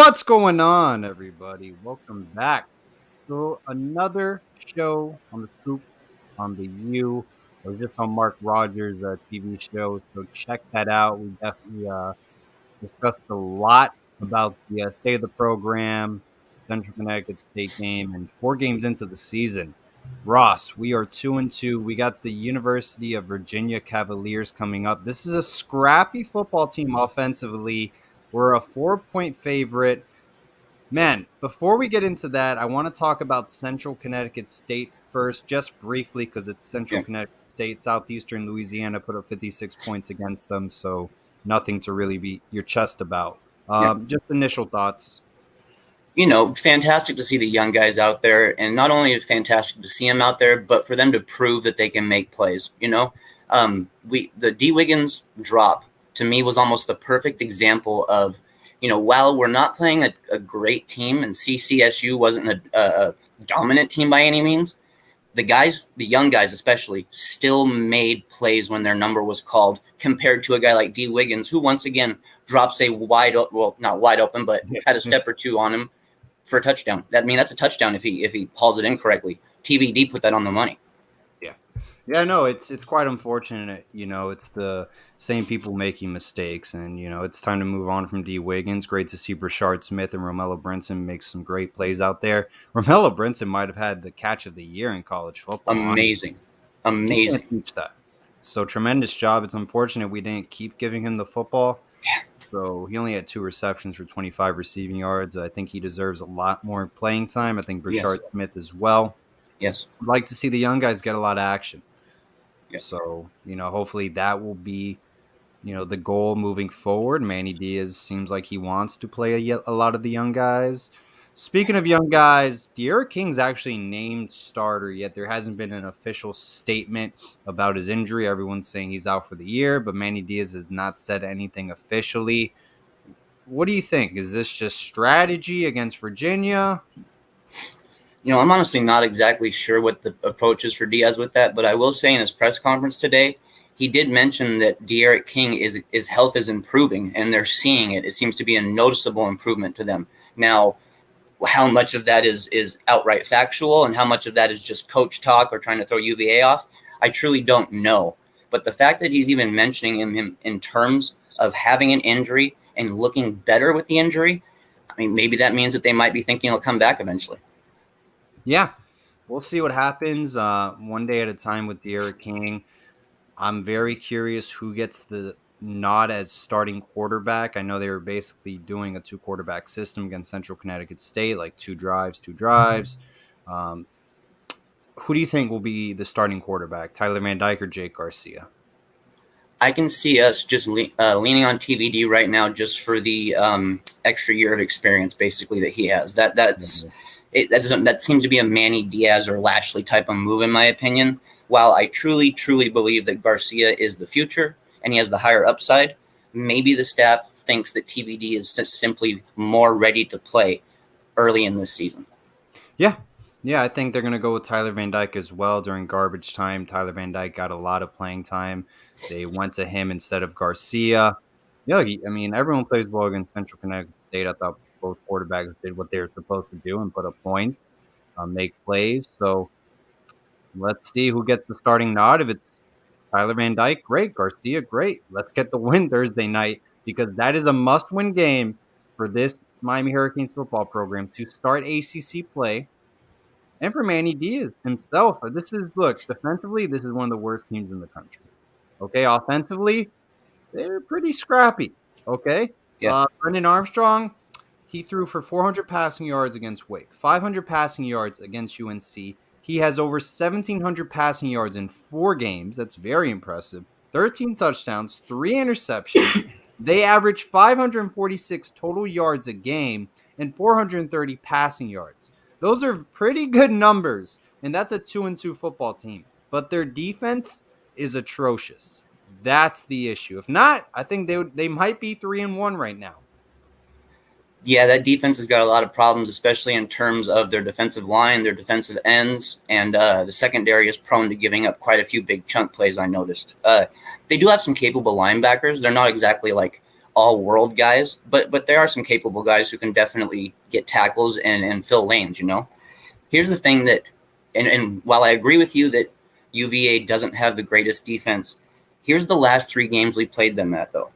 What's going on, everybody? Welcome back to another show on the Scoop on the U. I was just on Mark Rogers' TV show, so check that out. We definitely discussed a lot about the state of the program, Central Connecticut State game, and 4 games into the season. Ross, we are 2-2. We got the University of Virginia Cavaliers coming up. This is a scrappy football team offensively. We're a 4-point favorite. Man, before we get into that, I want to talk about Central Connecticut State first, just briefly, because it's Central Yeah. Connecticut State. Southeastern Louisiana put up 56 points against them, so nothing to really beat your chest about. Yeah. Just initial thoughts. Fantastic to see the young guys out there, and not only fantastic to see them out there, but for them to prove that they can make plays. The D Wiggins drop to me was almost the perfect example of, while we're not playing a great team, and CCSU wasn't a dominant team by any means, the young guys especially, still made plays when their number was called, compared to a guy like D Wiggins, who once again drops a not wide open, but had a step or two on him for a touchdown. That's a touchdown if he hauls it in correctly. TVD put that on the money. Yeah, no, it's quite unfortunate. It's the same people making mistakes, and it's time to move on from D Wiggins. Great to see Brashard Smith and Romello Brinson make some great plays out there. Romello Brinson might have had the catch of the year in college football. Amazing. You can't teach that. So tremendous job. It's unfortunate we didn't keep giving him the football. Yeah. So he only had 2 receptions for 25 receiving yards. I think he deserves a lot more playing time. I think Brashard Smith as well. Yes. I'd like to see the young guys get a lot of action. Yeah. So, hopefully that will be, the goal moving forward. Manny Diaz seems like he wants to play a lot of the young guys. Speaking of young guys, De'Ara King's actually named starter, yet there hasn't been an official statement about his injury. Everyone's saying he's out for the year, but Manny Diaz has not said anything officially. What do you think? Is this just strategy against Virginia? I'm honestly not exactly sure what the approach is for Diaz with that, but I will say in his press conference today, he did mention that De'Ara King his health is improving, and they're seeing it. It seems to be a noticeable improvement to them. Now, how much of that is outright factual and how much of that is just coach talk or trying to throw UVA off, I truly don't know. But the fact that he's even mentioning him in terms of having an injury and looking better with the injury, maybe that means that they might be thinking he'll come back eventually. Yeah, we'll see what happens one day at a time with De'Ara King. I'm very curious who gets the nod as starting quarterback. I know they were basically doing a 2-quarterback system against Central Connecticut State, like 2 drives. Who do you think will be the starting quarterback, Tyler Van Dyke or Jake Garcia? I can see us just leaning on TVD right now just for the extra year of experience, basically, that he has. That seems to be a Manny Diaz or Lashley type of move, in my opinion. While I truly, truly believe that Garcia is the future and he has the higher upside, maybe the staff thinks that TVD is simply more ready to play early in this season. Yeah, I think they're going to go with Tyler Van Dyke as well. During garbage time, Tyler Van Dyke got a lot of playing time. They went to him instead of Garcia. Yeah, everyone plays well against Central Connecticut State. I thought both quarterbacks did what they were supposed to do and put up points, make plays. So let's see who gets the starting nod. If it's Tyler Van Dyke, great. Garcia, great. Let's get the win Thursday night, because that is a must-win game for this Miami Hurricanes football program to start ACC play. And for Manny Diaz himself, defensively, this is one of the worst teams in the country. Okay, offensively, they're pretty scrappy. Okay, Yeah. Brendan Armstrong, he threw for 400 passing yards against Wake, 500 passing yards against UNC. He has over 1,700 passing yards in 4 games. That's very impressive. 13 touchdowns, 3 interceptions. They average 546 total yards a game and 430 passing yards. Those are pretty good numbers, and that's a 2-2 football team. But their defense is atrocious. That's the issue. If not, I think they might be 3-1 right now. Yeah, that defense has got a lot of problems, especially in terms of their defensive line, their defensive ends, and the secondary is prone to giving up quite a few big chunk plays, I noticed. They do have some capable linebackers. They're not exactly like all world guys, but there are some capable guys who can definitely get tackles and fill lanes. Here's the thing and while I agree with you that UVA doesn't have the greatest defense, here's the last 3 games we played them at though.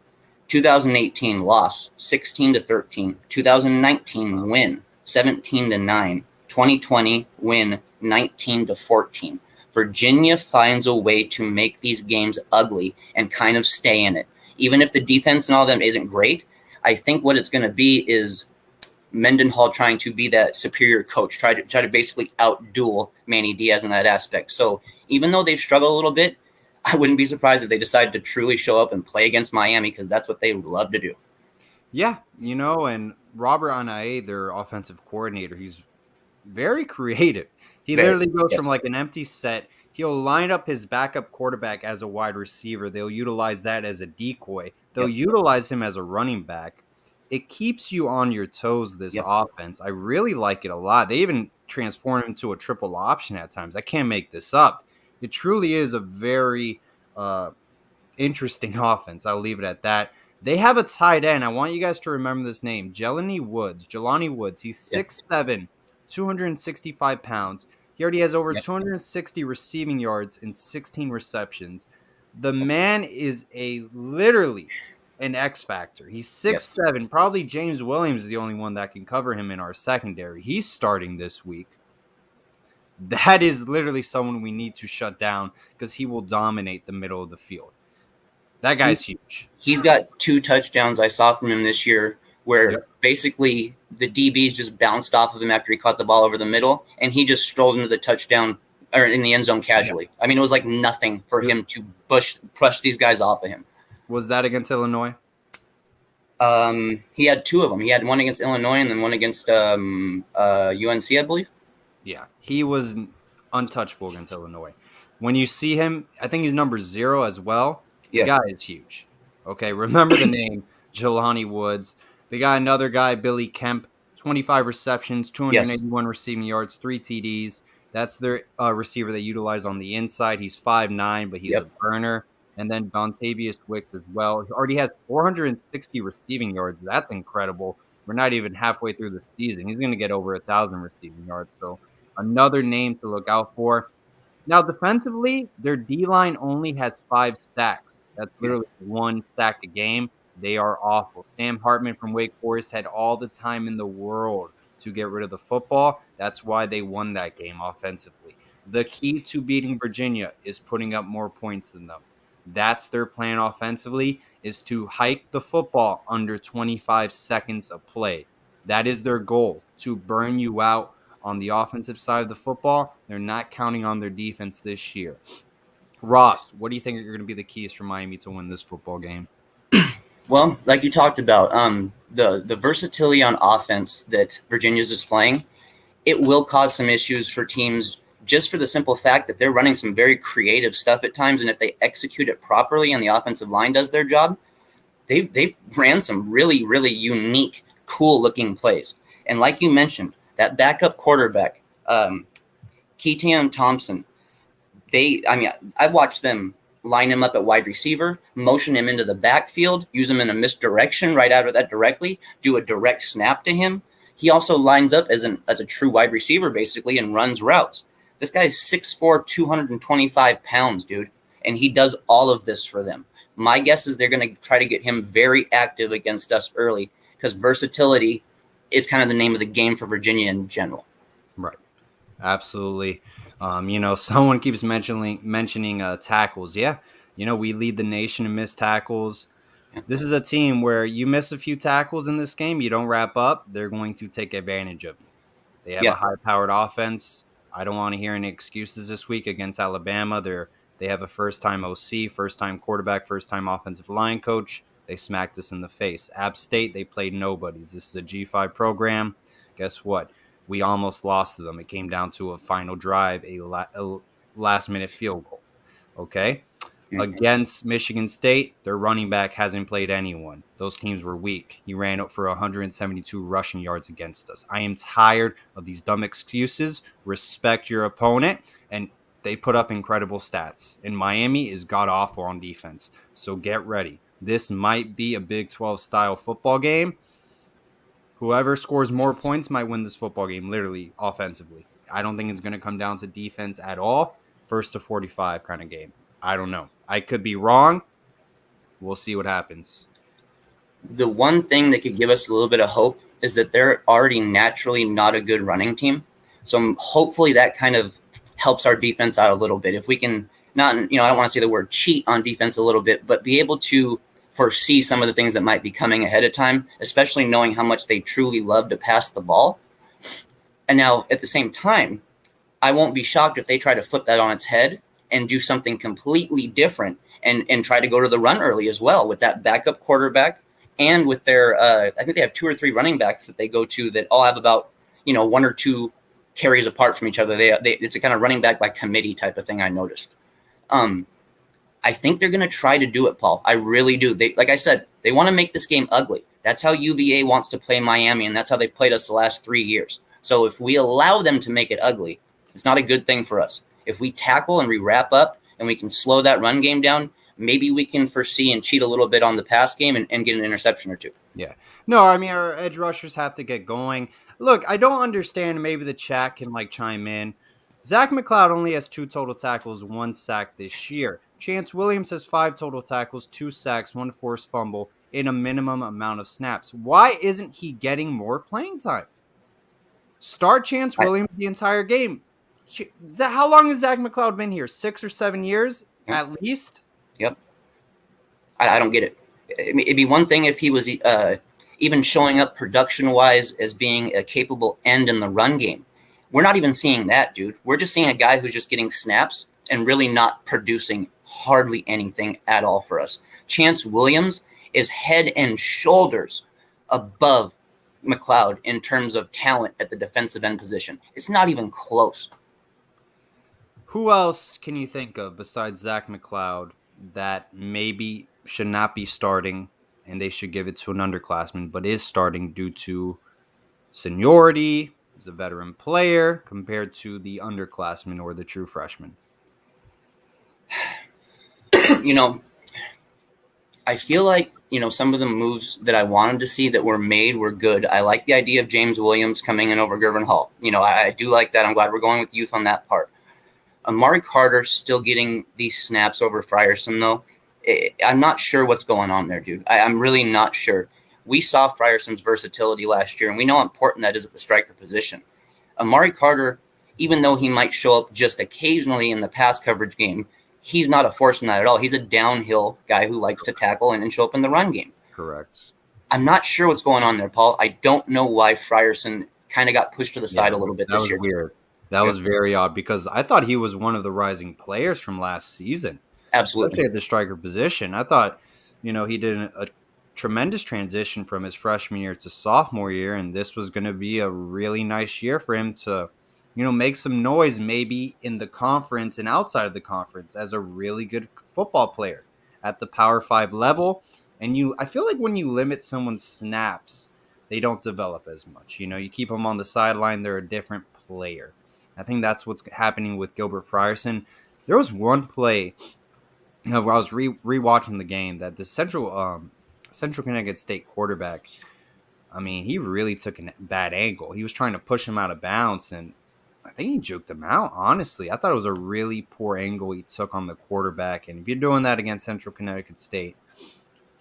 2018 loss 16-13, 2019 win 17-9, 2020 win 19-14. Virginia finds a way to make these games ugly and kind of stay in it. Even if the defense and all of them isn't great, I think what it's going to be is Mendenhall trying to be that superior coach, try to basically outduel Manny Diaz in that aspect. So even though they've struggled a little bit, I wouldn't be surprised if they decided to truly show up and play against Miami, because that's what they love to do. Yeah, and Robert Anae, their offensive coordinator, he's very creative. He literally goes from like an empty set. He'll line up his backup quarterback as a wide receiver. They'll utilize that as a decoy. They'll utilize him as a running back. It keeps you on your toes, this offense. I really like it a lot. They even transform him into a triple option at times. I can't make this up. It truly is a very interesting offense. I'll leave it at that. They have a tight end. I want you guys to remember this name, Jelani Woods. He's 6'7", 265 pounds. He already has over 260 receiving yards and 16 receptions. The man is literally an X factor. He's 6'7". Probably James Williams is the only one that can cover him in our secondary. He's starting this week. That is literally someone we need to shut down because he will dominate the middle of the field. That guy's huge. He's got 2 touchdowns I saw from him this year where basically the DBs just bounced off of him after he caught the ball over the middle, and he just strolled into the touchdown or in the end zone casually. I mean, it was like nothing for him to push these guys off of him. Was that against Illinois? He had 2 of them. He had one against Illinois and then one against UNC, I believe. Yeah, he was untouchable against Illinois. When you see him, I think he's number 0 as well. The guy is huge. Okay, remember the name, Jelani Woods. They got another guy, Billy Kemp, 25 receptions, 281 receiving yards, 3 TDs. That's their receiver they utilize on the inside. He's 5'9", but he's a burner. And then Dontavius Wicks as well. He already has 460 receiving yards. That's incredible. We're not even halfway through the season. He's going to get over 1,000 receiving yards. So another name to look out for. Now, defensively, their D-line only has 5 sacks. That's literally 1 sack a game. They are awful. Sam Hartman from Wake Forest had all the time in the world to get rid of the football. That's why they won that game offensively. The key to beating Virginia is putting up more points than them. That's their plan offensively, is to hike the football under 25 seconds of play. That is their goal, to burn you out on the offensive side of the football. They're not counting on their defense this year. Ross, what do you think are going to be the keys for Miami to win this football game? Well, like you talked about, the versatility on offense that Virginia's displaying, it will cause some issues for teams just for the simple fact that they're running some very creative stuff at times, and if they execute it properly and the offensive line does their job, they've ran some really, really unique, cool-looking plays. And like you mentioned, that backup quarterback, Keaton Thompson, I watched them line him up at wide receiver, motion him into the backfield, use him in a misdirection right out of that directly, do a direct snap to him. He also lines up as a true wide receiver, basically, and runs routes. This guy is 6'4", 225 pounds, dude, and he does all of this for them. My guess is they're going to try to get him very active against us early because versatility is kind of the name of the game for Virginia in general. Right. Absolutely. Someone keeps mentioning tackles. Yeah. We lead the nation in missed tackles. This is a team where you miss a few tackles in this game, you don't wrap up, they're going to take advantage of you. They have a high-powered offense. I don't want to hear any excuses this week against Alabama. They have a first-time OC, first-time quarterback, first-time offensive line coach. They smacked us in the face. App State, they played nobodies. This is a G5 program. Guess what? We almost lost to them. It came down to a final drive, a last-minute field goal. Okay? Mm-hmm. Against Michigan State, their running back hasn't played anyone. Those teams were weak. He ran up for 172 rushing yards against us. I am tired of these dumb excuses. Respect your opponent. And they put up incredible stats. And Miami is god-awful on defense. So get ready. this might be a Big 12 style football game. Whoever scores more points might win this football game, literally, offensively. I don't think it's going to come down to defense at all. First to 45 kind of game. I don't know. I could be wrong. We'll see what happens. The one thing that could give us a little bit of hope is that they're already naturally not a good running team. So hopefully that kind of helps our defense out a little bit. If we can not, I don't want to say the word cheat on defense a little bit, but be able to foresee some of the things that might be coming ahead of time, especially knowing how much they truly love to pass the ball. And now at the same time, I won't be shocked if they try to flip that on its head and do something completely different and try to go to the run early as well with that backup quarterback and with their, I think they have 2 or 3 running backs that they go to that all have about, 1 or 2 carries apart from each other. It's a kind of running back by committee type of thing I noticed. I think they're going to try to do it, Paul. I really do. Like I said, they want to make this game ugly. That's how UVA wants to play Miami, and that's how they've played us the last 3 years. So if we allow them to make it ugly, it's not a good thing for us. If we tackle and we wrap up and we can slow that run game down, maybe we can foresee and cheat a little bit on the pass game and get an interception or 2. Yeah. No, I mean, our edge rushers have to get going. Look, I don't understand. Maybe the chat can chime in. Zach McLeod only has 2 total tackles, 1 sack this year. Chance Williams has 5 total tackles, 2 sacks, 1 forced fumble in a minimum amount of snaps. Why isn't he getting more playing time? Start Chance Williams the entire game. How long has Zach McLeod been here? 6 or 7 years at least? Yep. I don't get it. It'd be one thing if he was even showing up production-wise as being a capable end in the run game. We're not even seeing that, dude. We're just seeing a guy who's just getting snaps and really not producing hardly anything at all for us. Chance Williams is head and shoulders above McLeod in terms of talent at the defensive end position. It's not even close. Who else can you think of besides Zach McLeod that maybe should not be starting and they should give it to an underclassman, but is starting due to seniority, as a veteran player, compared to the underclassman or the true freshman? I feel like, some of the moves that I wanted to see that were made were good. I like the idea of James Williams coming in over Gervin Hall. I do like that. I'm glad we're going with youth on that part. Amari Carter still getting these snaps over Frierson, though. I'm not sure what's going on there, dude. I'm really not sure. We saw Frierson's versatility last year, and we know how important that is at the striker position. Amari Carter, even though he might show up just occasionally in the pass coverage game, he's not a force in that at all. He's a downhill guy who likes to tackle and show up in the run game. Correct. I'm not sure what's going on there, Paul. I don't know why Frierson kind of got pushed to the side a little bit this year. That was weird. That was very odd because I thought he was one of the rising players from last season. Absolutely. Especially at the striker position. I thought, he did a tremendous transition from his freshman year to sophomore year, and this was going to be a really nice year for him to, make some noise maybe in the conference and outside of the conference as a really good football player at the Power 5 level. And I feel like when you limit someone's snaps, they don't develop as much. You keep them on the sideline, they're a different player. I think that's what's happening with Gilbert Frierson. There was one play where I was rewatching the game that the Central Connecticut State quarterback, he really took a bad angle. He was trying to push him out of bounds, and I think he juked him out, honestly. I thought it was a really poor angle he took on the quarterback, and if you're doing that against Central Connecticut State,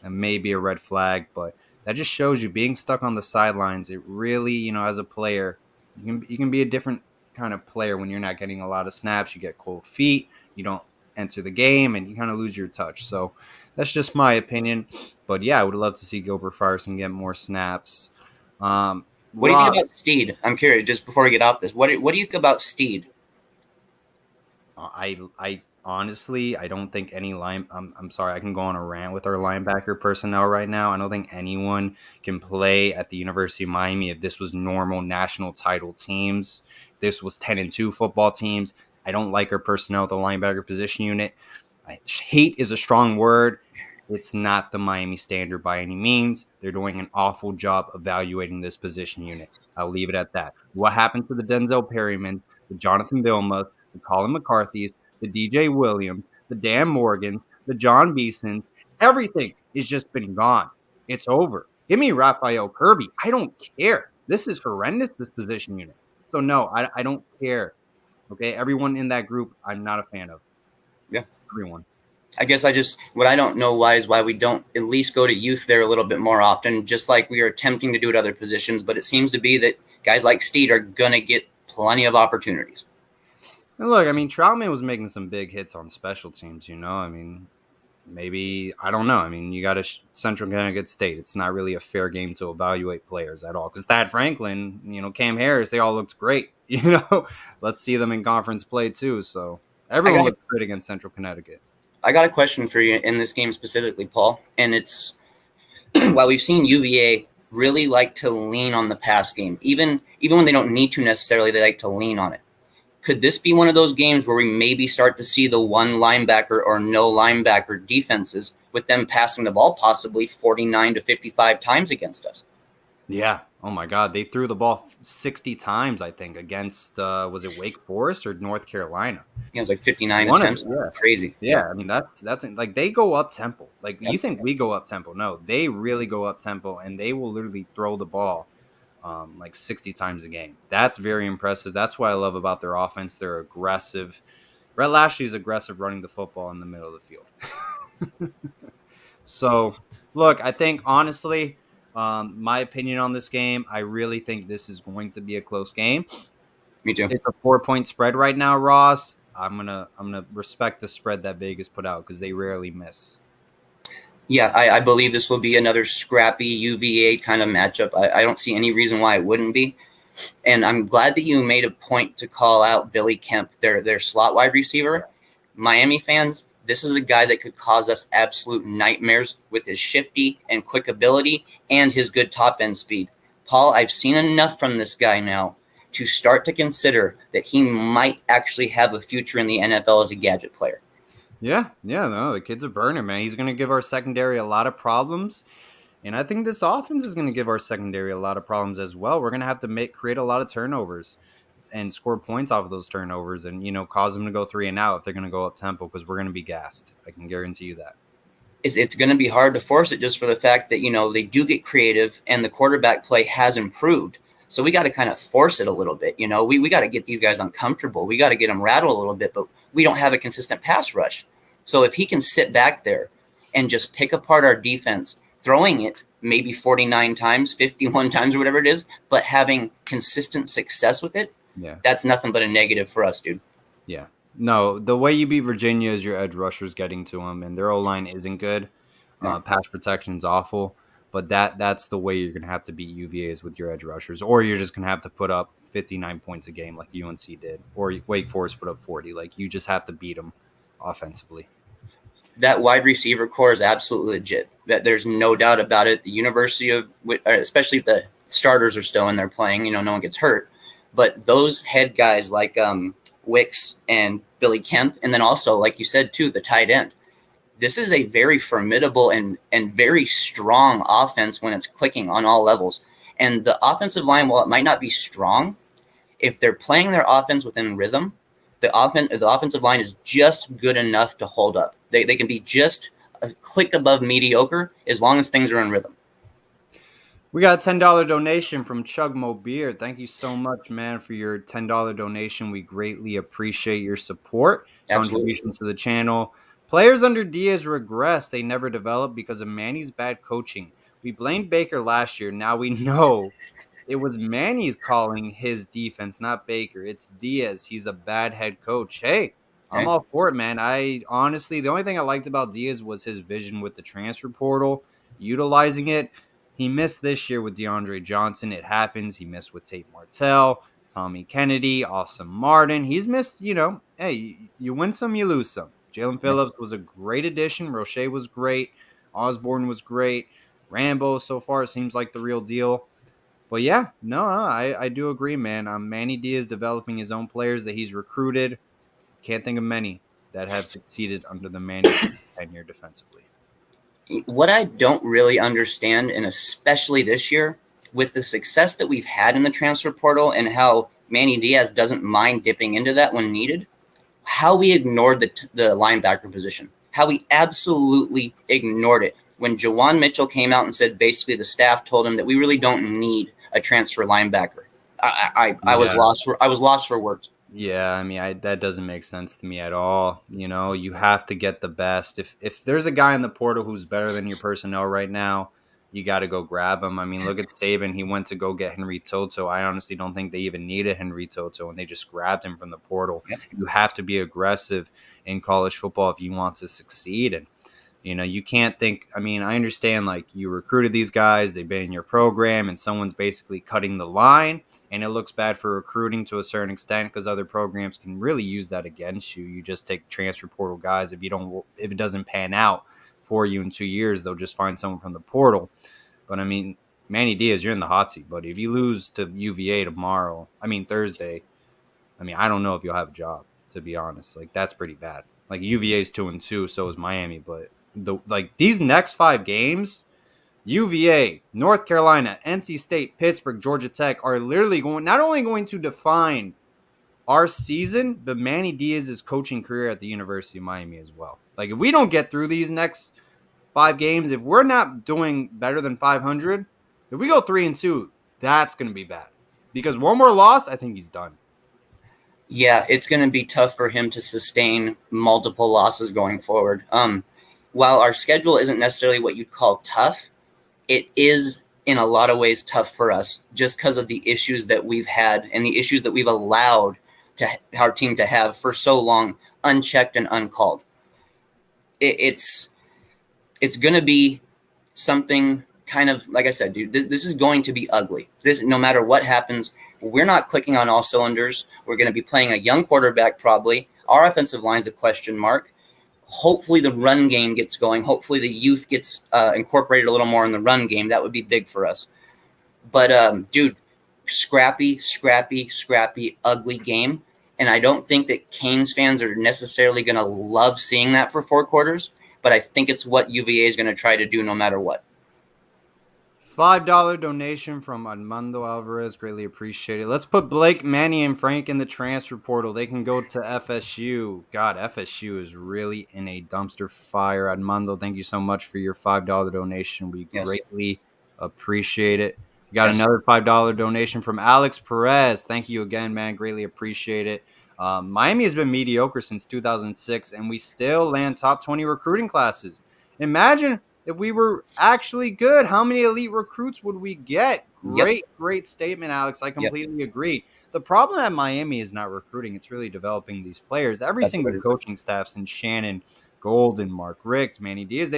that may be a red flag, but that just shows you being stuck on the sidelines. It really, as a player, you can be a different kind of player when you're not getting a lot of snaps. You get cold feet, you don't enter the game, and you kind of lose your touch. So that's just my opinion. But yeah, I would love to see Gilbert Frierson get more snaps. What do you think about Steed? I'm curious, just before we get off this, what do you think about Steed? I honestly, I don't think any I'm sorry, I can go on a rant with our linebacker personnel right now. I don't think anyone can play at the University of Miami if this was normal national title teams. This was 10-2 football teams. I don't like our personnel at the linebacker position unit. Hate is a strong word. It's not the Miami standard by any means. They're doing an awful job evaluating this position unit. I'll leave it at that. What happened to the Denzel Perrymans, the Jonathan Vilmas, the Colin McCarthy's, the DJ Williams, the Dan Morgans, the John Beesons, everything has just been gone. It's over. Give me Raphael Kirby. I don't care. This is horrendous, this position unit. So, no, I don't care. Okay, everyone in that group, I'm not a fan of. Yeah. Everyone. I guess what I don't know why is why we don't at least go to youth there a little bit more often, just like we are attempting to do at other positions. But it seems to be that guys like Steed are going to get plenty of opportunities. And look, I mean, Troutman was making some big hits on special teams, I mean, maybe, I don't know. I mean, you got a Central Connecticut State. It's not really a fair game to evaluate players at all. Because Thad Franklin, Cam Harris, they all looked great. Let's see them in conference play too. So everyone looked great against Central Connecticut. I got a question for you in this game specifically, Paul. And it's while we've seen UVA really like to lean on the pass game, even when they don't need to necessarily, they like to lean on it. Could this be one of those games where we maybe start to see the one linebacker or no linebacker defenses with them passing the ball possibly 49 to 55 times against us? Yeah. Oh, my God. They threw the ball 60 times, I think, against, was it Wake Forest or North Carolina? Yeah, it was like 59 attempts. Yeah. Crazy. Yeah, I mean, that's like they go up tempo. Like, you think we go up tempo. No, they really go up tempo, and they will literally throw the ball like 60 times a game. That's very impressive. That's what I love about their offense. They're aggressive. Brett Lashley's aggressive running the football in the middle of the field. So, look, I think, honestly, my opinion on this game, I really think this is going to be a close game. Me too. It's a 4-point spread right now, Ross. I'm gonna respect the spread that Vegas put out because they rarely miss. Yeah, I believe this will be another scrappy UVA kind of matchup. I don't see any reason why it wouldn't be. And I'm glad that you made a point to call out Billy Kemp, their slot wide receiver. Miami fans, this is a guy that could cause us absolute nightmares with his shifty and quick ability and his good top end speed. Paul, I've seen enough from this guy now to start to consider that he might actually have a future in the NFL as a gadget player. Yeah, no, the kid's a burner, man. He's going to give our secondary a lot of problems, and I think this offense is going to give our secondary a lot of problems as well. We're going to have to create a lot of turnovers and score points off of those turnovers and, cause them to go 3 and out if they're going to go up tempo because we're going to be gassed. I can guarantee you that. It's going to be hard to force it just for the fact that, they do get creative and the quarterback play has improved. So we got to kind of force it a little bit. We got to get these guys uncomfortable. We got to get them rattled a little bit, but we don't have a consistent pass rush. So if he can sit back there and just pick apart our defense, throwing it maybe 49 times, 51 times or whatever it is, but having consistent success with it, that's nothing but a negative for us, dude. Yeah. No, the way you beat Virginia is your edge rushers getting to them, and their O-line isn't good. Pass protection is awful. But that's the way you're going to have to beat UVA is with your edge rushers, or you're just going to have to put up 59 points a game like UNC did, or Wake Forest put up 40. Like, you just have to beat them offensively. That wide receiver core is absolutely legit. That there's no doubt about it. The University of, especially if the starters are still in there playing, no one gets hurt. But those head guys like Wicks and Billy Kemp, and then also, like you said, too, the tight end. This is a very formidable and very strong offense when it's clicking on all levels. And the offensive line, while it might not be strong, if they're playing their offense within rhythm, the offensive line is just good enough to hold up. They can be just a click above mediocre as long as things are in rhythm. We got a $10 donation from Chugmo Beer. Thank you so much, man, for your $10 donation. We greatly appreciate your support, contributions to the channel. Players under Diaz regress. They never develop because of Manny's bad coaching. We blamed Baker last year. Now we know it was Manny's calling his defense, not Baker. It's Diaz. He's a bad head coach. Hey, I'm all for it, man. I honestly, the only thing I liked about Diaz was his vision with the transfer portal, utilizing it. He missed this year with DeAndre Johnson. It happens. He missed with Tate Martell, Tommy Kennedy, Austin Martin. He's missed, hey, you win some, you lose some. Jalen Phillips was a great addition. Roche was great. Osborne was great. Rambo so far seems like the real deal. But yeah, no, I do agree, man. Manny Diaz developing his own players that he's recruited. Can't think of many that have succeeded under the Manny tenure defensively. What I don't really understand, and especially this year, with the success that we've had in the transfer portal and how Manny Diaz doesn't mind dipping into that when needed, how we ignored the linebacker position, how we absolutely ignored it. when Jawan Mitchell came out and said basically the staff told him that we really don't need a transfer linebacker. I was lost for words. Yeah, I mean, that doesn't make sense to me at all. You have to get the best. If there's a guy in the portal who's better than your personnel right now, you got to go grab him. I mean, look at Saban. He went to go get Henry Toto. I honestly don't think they even needed Henry Toto, and they just grabbed him from the portal. Yep. You have to be aggressive in college football if you want to succeed. And you can't think. I mean, I understand, like, you recruited these guys, they've been in your program, and someone's basically cutting the line, and it looks bad for recruiting to a certain extent because other programs can really use that against you. You just take transfer portal guys. If it doesn't pan out for you in 2 years, they'll just find someone from the portal. But I mean, Manny Diaz, you're in the hot seat, buddy. If you lose to UVA Thursday, I don't know if you'll have a job, to be honest. Like, that's pretty bad. Like, UVA's 2-2, so is Miami, but these next 5 games, UVA, North Carolina, NC State, Pittsburgh, Georgia Tech are literally not only going to define our season, but Manny Diaz's coaching career at the University of Miami as well. Like, if we don't get through these next 5 games, if we're not doing better than 500, if we go 3-2, that's going to be bad. Because one more loss, I think he's done. Yeah, it's going to be tough for him to sustain multiple losses going forward. While our schedule isn't necessarily what you'd call tough, it is in a lot of ways tough for us just because of the issues that we've had and the issues that we've allowed our team to have for so long, unchecked and uncalled. It's going to be something kind of, like I said, dude, this is going to be ugly. No matter what happens, we're not clicking on all cylinders. We're going to be playing a young quarterback probably. Our offensive line's a question mark. Hopefully the run game gets going. Hopefully the youth gets incorporated a little more in the run game. That would be big for us. But, dude, scrappy, ugly game. And I don't think that Canes fans are necessarily going to love seeing that for 4 quarters. But I think it's what UVA is going to try to do no matter what. $5 donation from Armando Alvarez. Greatly appreciate it. Let's put Blake, Manny, and Frank in the transfer portal. They can go to FSU. God, FSU is really in a dumpster fire. Armando, thank you so much for your $5 donation. We greatly appreciate it. We got another $5 donation from Alex Perez. Thank you again, man. Greatly appreciate it. Miami has been mediocre since 2006, and we still land top 20 recruiting classes. Imagine if we were actually good, how many elite recruits would we get? Great statement, Alex. I completely agree. The problem at Miami is not recruiting. It's really developing these players. Every single coaching staff since Shannon, Golden, Mark Richt, Manny Diaz,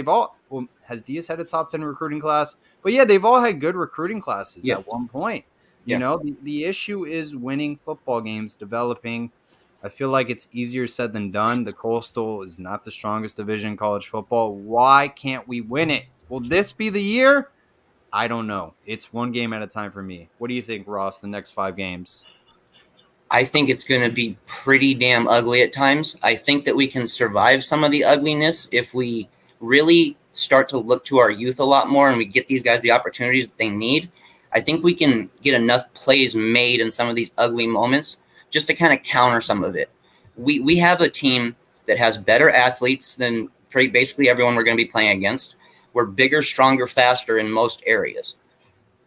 has Diaz had a top 10 recruiting class? But yeah, they've all had good recruiting classes at one point. You know, the issue is winning football games, developing. I feel like it's easier said than done. The Coastal is not the strongest division in college football. Why can't we win it? Will this be the year? I don't know. It's one game at a time for me. What do you think, Ross, the next 5 games? I think it's going to be pretty damn ugly at times. I think that we can survive some of the ugliness if we really start to look to our youth a lot more and we get these guys the opportunities that they need. I think we can get enough plays made in some of these ugly moments just to kind of counter some of it. We have a team that has better athletes than basically everyone we're going to be playing against. We're bigger, stronger, faster in most areas.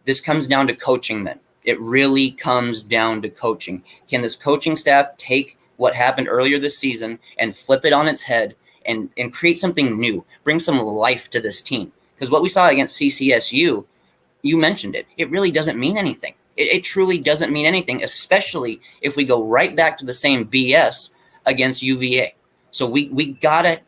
This comes down to coaching then. It really comes down to coaching. Can this coaching staff take what happened earlier this season and flip it on its head and create something new, bring some life to this team? Because what we saw against CCSU, you mentioned it, it really doesn't mean anything. It truly doesn't mean anything, especially if we go right back to the same BS against UVA. So we gotta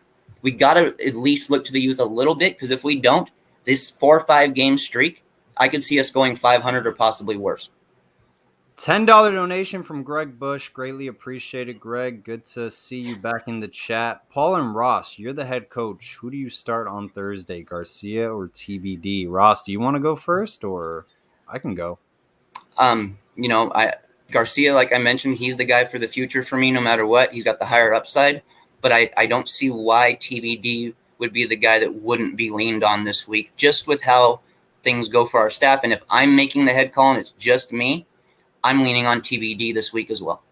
at least look to the youth a little bit, because if we don't, this 4 or 5 game streak, I could see us going 500 or possibly worse. $10 donation from Greg Bush. Greatly appreciated, Greg. Good to see you back in the chat. Paul and Ross, you're the head coach. Who do you start on Thursday, Garcia or TBD? Ross, do you want to go first, or I can go? Garcia, like I mentioned, he's the guy for the future for me no matter what. He's got the higher upside, but I don't see why TBD would be the guy that wouldn't be leaned on this week, just with how things go for our staff. And if I'm making the head call and it's just me, I'm leaning on TBD this week as well.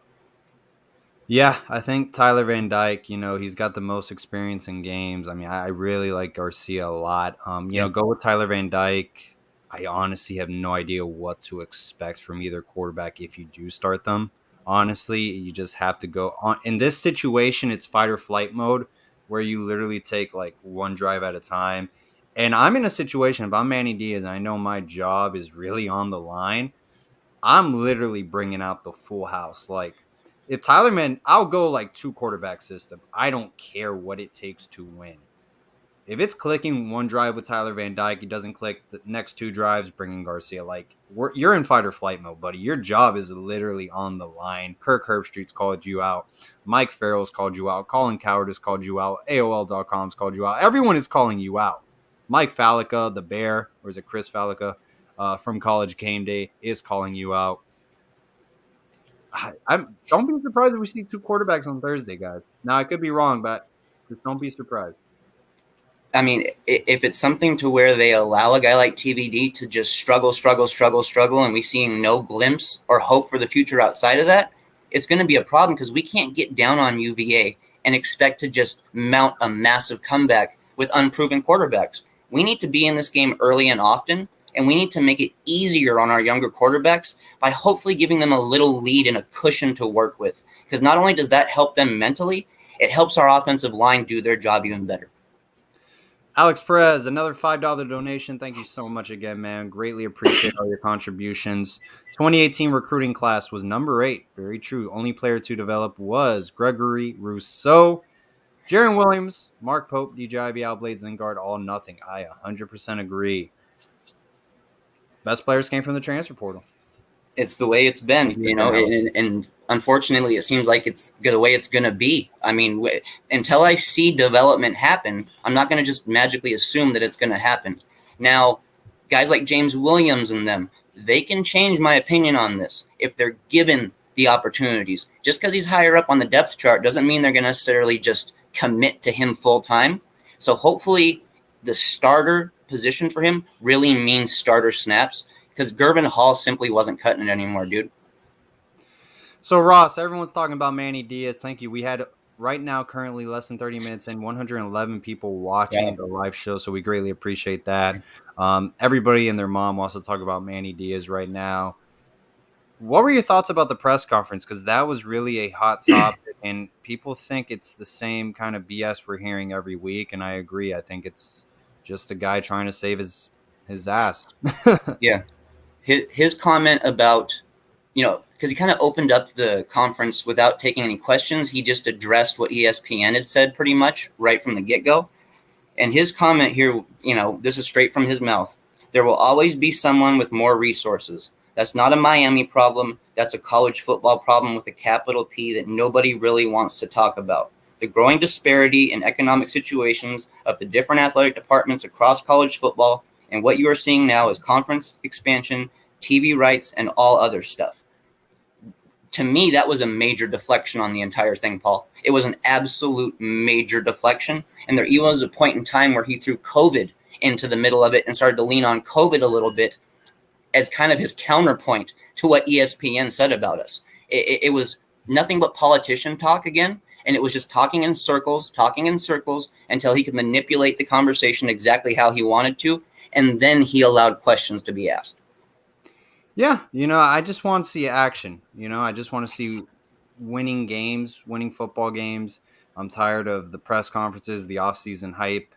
Yeah, I think Tyler Van Dyke, he's got the most experience in games. I mean, I really like Garcia a lot. Yeah. Go with Tyler Van Dyke. I honestly have no idea what to expect from either quarterback if you do start them. Honestly, you just have to go on. In this situation, it's fight or flight mode where you literally take like one drive at a time. And I'm in a situation, if I'm Manny Diaz, and I know my job is really on the line, I'm literally bringing out the full house. Like, if Tyler Man, I'll go like two quarterback system. I don't care what it takes to win. If it's clicking one drive with Tyler Van Dyke, it doesn't click the next two drives, bringing Garcia. Like, you're in fight or flight mode, buddy. Your job is literally on the line. Kirk Herbstreit's called you out. Mike Farrell's called you out. Colin Coward has called you out. AOL.com's called you out. Everyone is calling you out. Mike Fallica, the Bear, or is it Chris Fallica from College Game Day, is calling you out. Don't be surprised if we see two quarterbacks on Thursday, guys. Now, I could be wrong, but just don't be surprised. I mean, if it's something to where they allow a guy like TVD to just struggle, and we see no glimpse or hope for the future outside of that, it's going to be a problem because we can't get down on UVA and expect to just mount a massive comeback with unproven quarterbacks. We need to be in this game early and often, and we need to make it easier on our younger quarterbacks by hopefully giving them a little lead and a cushion to work with. Because not only does that help them mentally, it helps our offensive line do their job even better. Alex Perez, another $5 donation. Thank you so much again, man. Greatly appreciate all your contributions. 2018 recruiting class was number 8. Very true. Only player to develop was Gregory Rousseau. Jaron Williams, Mark Pope, DJ Ivy, Outblades, Lingard, all nothing. I 100% agree. Best players came from the transfer portal. It's the way it's been, and unfortunately, it seems like it's the way it's going to be. I mean, until I see development happen, I'm not going to just magically assume that it's going to happen. Now, guys like James Williams and them, they can change my opinion on this if they're given the opportunities. Just because he's higher up on the depth chart doesn't mean they're going to necessarily just commit to him full time. So hopefully the starter position for him really means starter snaps, because Gervin Hall simply wasn't cutting it anymore, dude. So, Ross, everyone's talking about Manny Diaz. Thank you. We had right now currently less than 30 minutes in, 111 people watching the live show, so we greatly appreciate that. Everybody and their mom wants to talk about Manny Diaz right now. What were your thoughts about the press conference? Because that was really a hot topic, and people think it's the same kind of BS we're hearing every week, and I agree. I think it's just a guy trying to save his ass. Yeah. His comment about, because he kind of opened up the conference without taking any questions. He just addressed what ESPN had said pretty much right from the get-go. And his comment here, this is straight from his mouth. There will always be someone with more resources. That's not a Miami problem. That's a college football problem with a capital P that nobody really wants to talk about. The growing disparity in economic situations of the different athletic departments across college football, and what you are seeing now is conference expansion, TV rights, and all other stuff. To me, that was a major deflection on the entire thing, Paul. It was an absolute major deflection. And there even was a point in time where he threw COVID into the middle of it and started to lean on COVID a little bit as kind of his counterpoint to what ESPN said about us. It was nothing but politician talk again. And it was just talking in circles until he could manipulate the conversation exactly how he wanted to. And then he allowed questions to be asked. Yeah, I just want to see action. I just want to see winning games, winning football games. I'm tired of the press conferences, the offseason hype.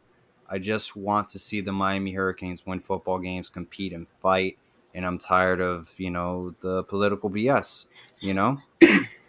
I just want to see the Miami Hurricanes win football games, compete and fight. And I'm tired of, the political BS,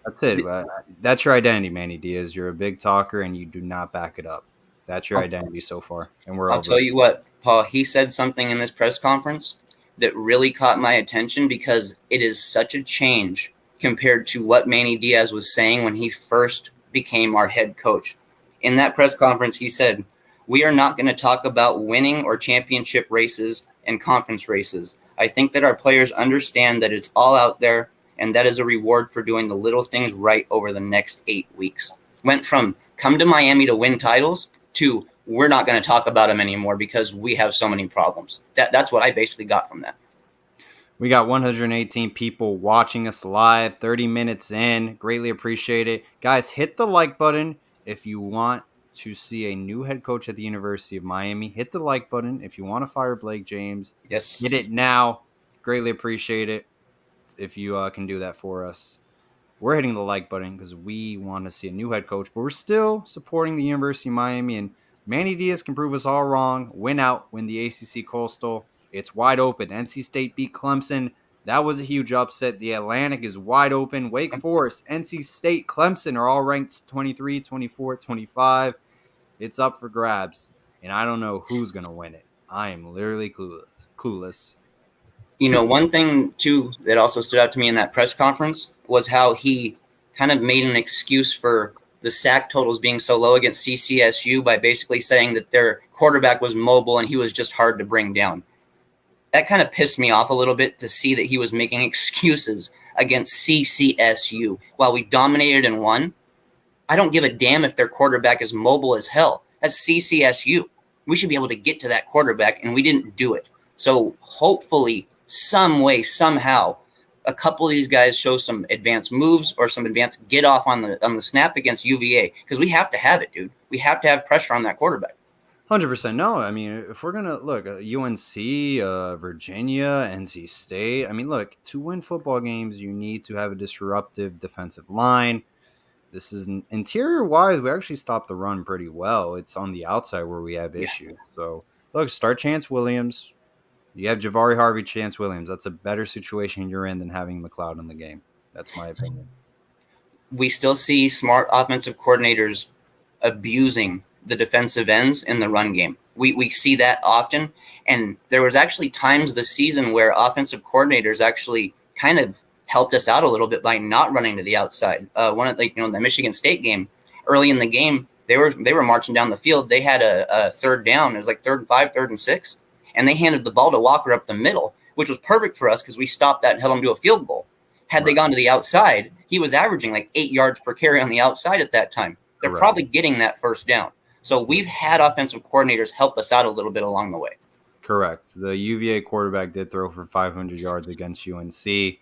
That's it. That's your identity, Manny Diaz. You're a big talker and you do not back it up. That's your identity so far. And I'll tell you what, Paul, he said something in this press conference that really caught my attention because it is such a change compared to what Manny Diaz was saying when he first became our head coach. In that press conference, he said, "We are not going to talk about winning or championship races and conference races. I think that our players understand that it's all out there, and that is a reward for doing the little things right over the next 8 weeks." Went from come to Miami to win titles to we're not going to talk about them anymore because we have so many problems. That's what I basically got from that. We got 118 people watching us live, 30 minutes in. Greatly appreciate it. Guys, hit the like button if you want to see a new head coach at the University of Miami. Hit the like button if you want to fire Blake James. Hit Yes. it now. Greatly appreciate it if you can do that for us. We're hitting the like button because we want to see a new head coach, but we're still supporting the University of Miami. And Manny Diaz can prove us all wrong. Win out, win the ACC Coastal. It's wide open. NC State beat Clemson. That was a huge upset. The Atlantic is wide open. Wake Forest, NC State, Clemson are all ranked 23, 24, 25. It's up for grabs. And I don't know who's going to win it. I am literally clueless. One thing too that also stood out to me in that press conference was how he kind of made an excuse for the sack totals being so low against CCSU by basically saying that their quarterback was mobile and he was just hard to bring down. That kind of pissed me off a little bit to see that he was making excuses against CCSU while we dominated and won. I don't give a damn if their quarterback is mobile as hell. That's CCSU. We should be able to get to that quarterback, and we didn't do it. So hopefully, some way, somehow, a couple of these guys show some advanced moves or some advanced get off on the snap against UVA, because we have to have it, dude. We have to have pressure on that quarterback. 100% no. I mean, if we're going to look, UNC, Virginia, NC State, I mean, look, to win football games, you need to have a disruptive defensive line. This is interior wise, we actually stopped the run pretty well. It's on the outside where we have issues. So, look, start Chance Williams. You have Jahvari Harvey, Chance Williams. That's a better situation you're in than having McLeod in the game. That's my opinion. We still see smart offensive coordinators abusing the defensive ends in the run game. We see that often. And there was actually times this season where offensive coordinators actually kind of helped us out a little bit by not running to the outside. The Michigan State game, early in the game, they were marching down the field. They had a third down. It was like 3rd and 5, 3rd and 6. And they handed the ball to Walker up the middle, which was perfect for us because we stopped that and held them to a field goal. Had they gone to the outside, he was averaging like 8 yards per carry on the outside at that time. They're probably getting that first down. So we've had offensive coordinators help us out a little bit along the way. Correct. The UVA quarterback did throw for 500 yards against UNC,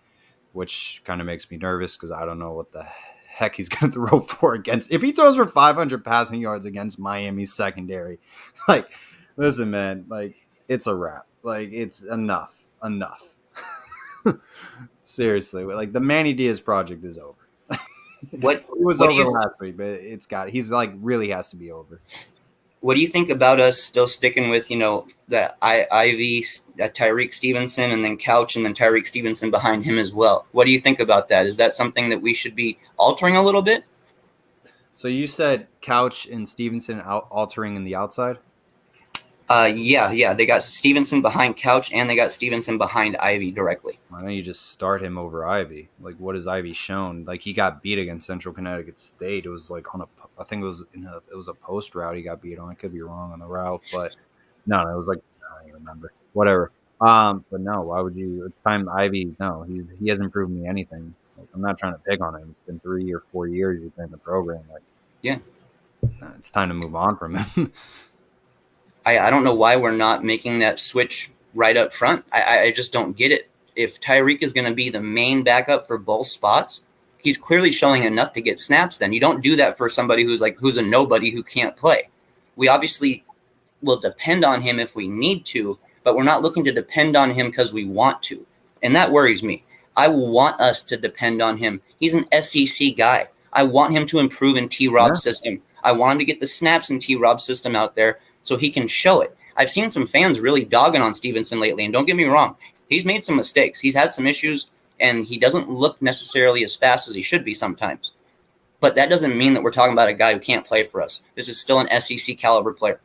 which kind of makes me nervous because I don't know what the heck he's going to throw for against. If he throws for 500 passing yards against Miami's secondary, like, listen, man, like, it's a wrap. Like, it's enough. Seriously, like, the Manny Diaz project is over. It was over last week, but he's like really has to be over. What do you think about us still sticking with, the Ivy, Tyreek Stevenson, and then Couch, and then Tyreek Stevenson behind him as well? What do you think about that? Is that something that we should be altering a little bit? So you said Couch and Stevenson altering in the outside? Yeah. They got Stevenson behind Couch, and they got Stevenson behind Ivy directly. Why don't you just start him over Ivy? Like, what has Ivy shown? Like, he got beat against Central Connecticut State. It was like I think it was a post route he got beat on. I could be wrong on the route, but no, it was like I don't even remember. Whatever. But no, why would you? It's time Ivy. No, he hasn't proven me anything. Like, I'm not trying to pick on him. It's been 3 or 4 years he's been in the program. Like, yeah, it's time to move on from him. I don't know why we're not making that switch right up front. I just don't get it. If Tyreek is going to be the main backup for both spots, he's clearly showing enough to get snaps. Then you don't do that for somebody who's a nobody who can't play. We obviously will depend on him if we need to, but we're not looking to depend on him because we want to. And that worries me. I want us to depend on him. He's an SEC guy. I want him to improve in T-Rob's system. I want him to get the snaps in T-Rob's system out there so he can show it. I've seen some fans really dogging on Stevenson lately, and don't get me wrong. He's made some mistakes. He's had some issues, and he doesn't look necessarily as fast as he should be sometimes. But that doesn't mean that we're talking about a guy who can't play for us. This is still an SEC caliber player.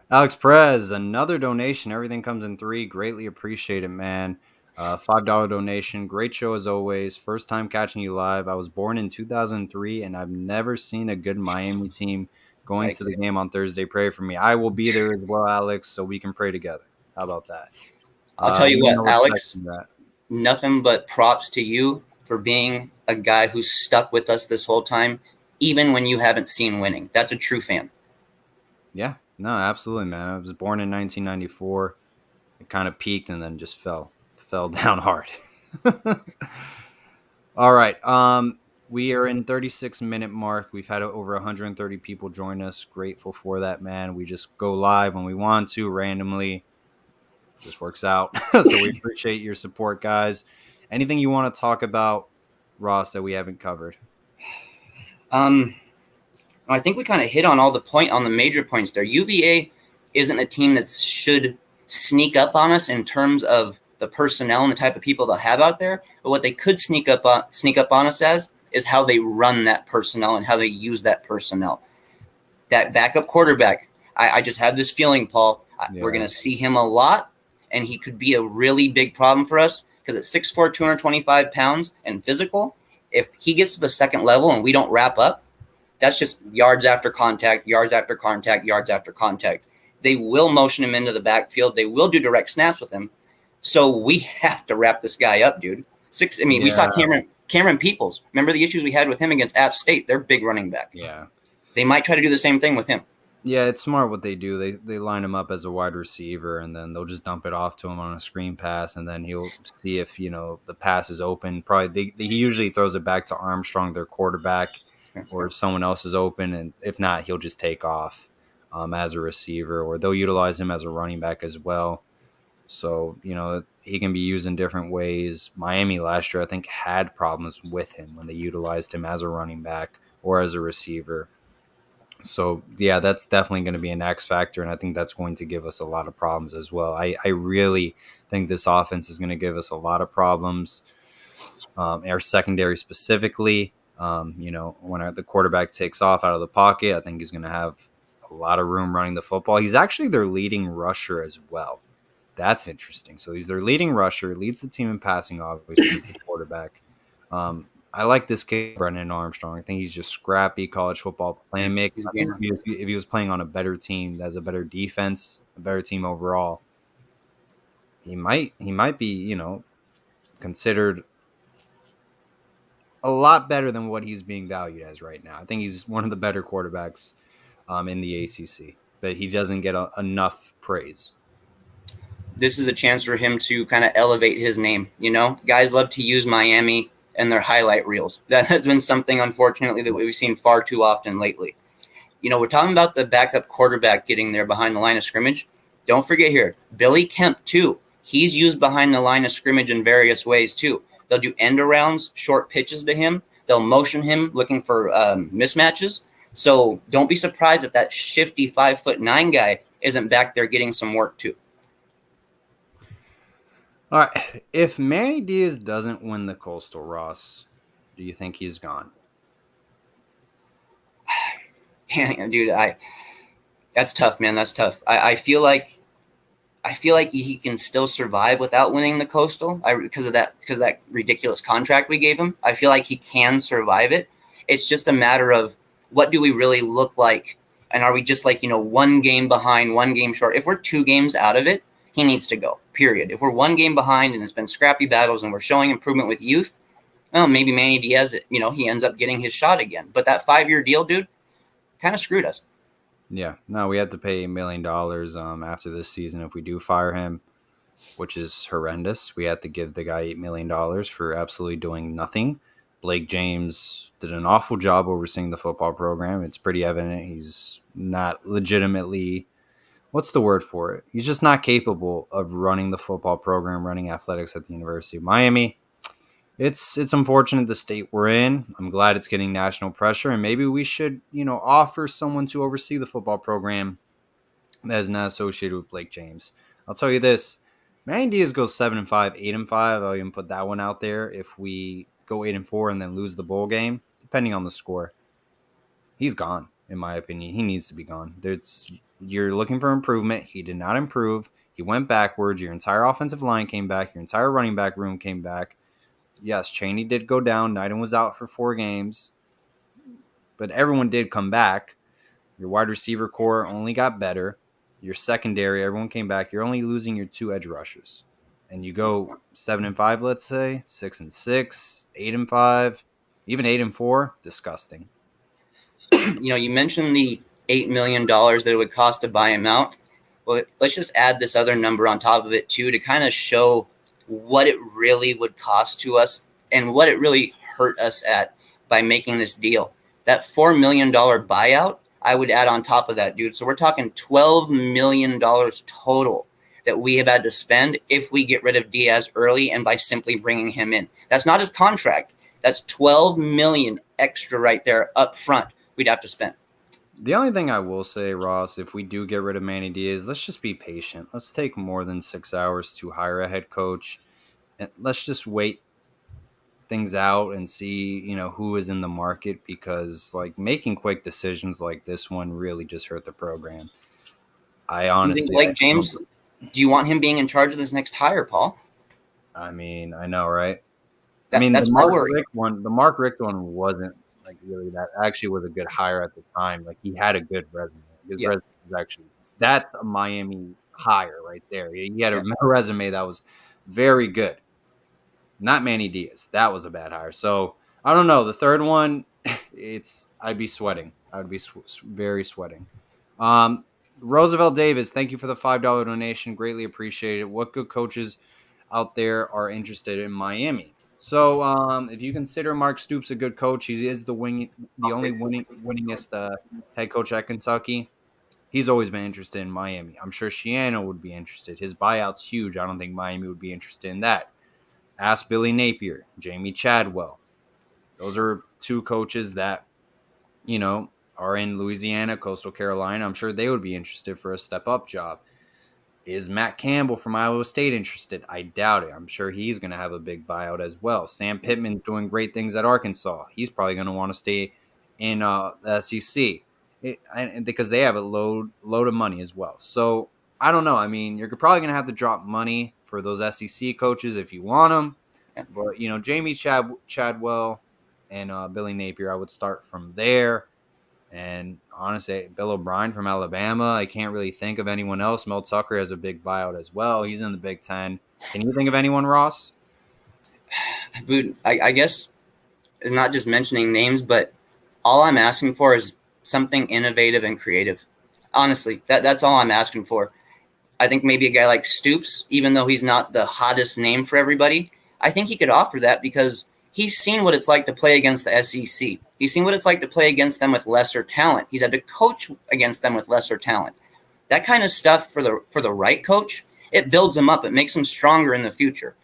Alex Perez, another donation. Everything comes in 3. Greatly appreciate it, man. $5 donation. Great show as always. First time catching you live. I was born in 2003, and I've never seen a good Miami team going to the game on Thursday. Pray for me. I will be there as well, Alex, so we can pray together. How about that? I'll tell you what, Alex, nothing but props to you for being a guy who's stuck with us this whole time, even when you haven't seen winning. That's a true fan. Yeah, no, absolutely, man. I was born in 1994. It kind of peaked and then just fell fell down hard. All right. We are in 36-minute mark. We've had over 130 people join us. Grateful for that, man. We just go live when we want to, randomly. Just works out. So we appreciate your support, guys. Anything you want to talk about, Ross, that we haven't covered? I think we kind of hit on on the major points there. UVA isn't a team that should sneak up on us in terms of the personnel and the type of people they'll have out there. But what they could sneak up on us as is how they run that personnel and how they use that personnel. That backup quarterback, I just have this feeling, Paul, we're going to see him a lot, and he could be a really big problem for us because at 6'4", 225 pounds and physical, if he gets to the second level and we don't wrap up, that's just yards after contact, yards after contact, yards after contact. They will motion him into the backfield. They will do direct snaps with him. So we have to wrap this guy up, dude. We saw Cameron Peoples. Remember the issues we had with him against App State? They're big running back. Yeah. They might try to do the same thing with him. Yeah, it's smart what they do. They line him up as a wide receiver, and then they'll just dump it off to him on a screen pass, and then he'll see if, the pass is open. Probably he usually throws it back to Armstrong, their quarterback, or if someone else is open, and if not, he'll just take off as a receiver, or they'll utilize him as a running back as well. So, he can be used in different ways. Miami last year, I think, had problems with him when they utilized him as a running back or as a receiver. So, yeah, that's definitely going to be an X factor, and I think that's going to give us a lot of problems as well. I really think this offense is going to give us a lot of problems, our secondary specifically. When the quarterback takes off out of the pocket, I think he's going to have a lot of room running the football. He's actually their leading rusher as well. That's interesting. So he's their leading rusher, leads the team in passing, obviously. He's the quarterback. I like this kid, Brennan Armstrong. I think he's just scrappy college football playmaker. If he was playing on a better team that has a better defense, a better team overall, he might be, considered a lot better than what he's being valued as right now. I think he's one of the better quarterbacks in the ACC, but he doesn't get enough praise. This is a chance for him to kind of elevate his name. Guys love to use Miami and their highlight reels. That has been something, unfortunately, that we've seen far too often lately. We're talking about the backup quarterback getting there behind the line of scrimmage. Don't forget here, Billy Kemp, too. He's used behind the line of scrimmage in various ways, too. They'll do end arounds, short pitches to him. They'll motion him looking for mismatches. So don't be surprised if that shifty 5'9" guy isn't back there getting some work, too. All right. If Manny Diaz doesn't win the Coastal, Ross, do you think he's gone? Dude, that's tough, man. That's tough. I feel like he can still survive without winning the Coastal because of that ridiculous contract we gave him. I feel like he can survive it. It's just a matter of what do we really look like, and are we just like one game behind, one game short? If we're 2 games out of it, he needs to go, period. If we're 1 game behind and it's been scrappy battles and we're showing improvement with youth, well, maybe Manny Diaz, he ends up getting his shot again. But that 5-year deal, dude, kind of screwed us. Yeah. No, we had to pay $1 million after this season if we do fire him, which is horrendous. We had to give the guy $8 million for absolutely doing nothing. Blake James did an awful job overseeing the football program. It's pretty evident he's not legitimately – what's the word for it? He's just not capable of running the football program, running athletics at the University of Miami. It's unfortunate the state we're in. I'm glad it's getting national pressure, and maybe we should, offer someone to oversee the football program that is not associated with Blake James. I'll tell you this. Manny Diaz goes 7-5, 8-5. I'll even put that one out there. If we go 8-4 and then lose the bowl game, depending on the score, he's gone, in my opinion. He needs to be gone. You're looking for improvement. He did not improve. He went backwards. Your entire offensive line came back. Your entire running back room came back. Yes, Chaney did go down. Knighton was out for 4 games. But everyone did come back. Your wide receiver core only got better. Your secondary, everyone came back. You're only losing your 2 edge rushers. And you go 7-5, let's say, 6-6, 8-5, even 8-4. Disgusting. You mentioned the $8 million that it would cost to buy him out. Well, let's just add this other number on top of it, too, to kind of show what it really would cost to us and what it really hurt us at by making this deal. That $4 million buyout, I would add on top of that, dude. So we're talking $12 million total that we have had to spend if we get rid of Diaz early and by simply bringing him in. That's not his contract. That's $12 million extra right there up front we'd have to spend. The only thing I will say, Ross, if we do get rid of Manny Diaz, let's just be patient. Let's take more than 6 hours to hire a head coach. And let's just wait things out and see, who is in the market, because like making quick decisions like this one really just hurt the program. I You think honestly, Blake James, do you want him being in charge of this next hire, Paul? I mean, I know, right? That's my worry. The Mark Richt one wasn't like really that. Actually, was a good hire at the time. Like he had a good resume. His resume was actually, that's a Miami hire right there. He had a resume that was very good. Not Manny Diaz. That was a bad hire. So I don't know. The third one, I'd be sweating. I would be very sweating. Roosevelt Davis, thank you for the $5 donation. Greatly appreciated. What good coaches out there are interested in Miami? So if you consider Mark Stoops a good coach, he is the only winningest head coach at Kentucky. He's always been interested in Miami. I'm sure Shiano would be interested. His buyout's huge. I don't think Miami would be interested in that. Ask Billy Napier, Jamie Chadwell. Those are two coaches that, are in Louisiana, Coastal Carolina. I'm sure they would be interested for a step-up job. Is Matt Campbell from Iowa State interested? I doubt it. I'm sure he's going to have a big buyout as well. Sam Pittman's doing great things at Arkansas. He's probably going to want to stay in the SEC because they have a load of money as well. So I don't know. I mean, you're probably going to have to drop money for those SEC coaches if you want them. But, Jamie Chadwell and Billy Napier, I would start from there. And honestly, Bill O'Brien from Alabama, I can't really think of anyone else. Mel Tucker has a big buyout as well. He's in the Big Ten. Can you think of anyone, Ross? I guess it's not just mentioning names, but all I'm asking for is something innovative and creative. Honestly, that's all I'm asking for. I think maybe a guy like Stoops, even though he's not the hottest name for everybody, I think he could offer that because he's seen what it's like to play against the SEC. He's seen what it's like to play against them with lesser talent. He's had to coach against them with lesser talent. That kind of stuff for the right coach, it builds him up. It makes him stronger in the future.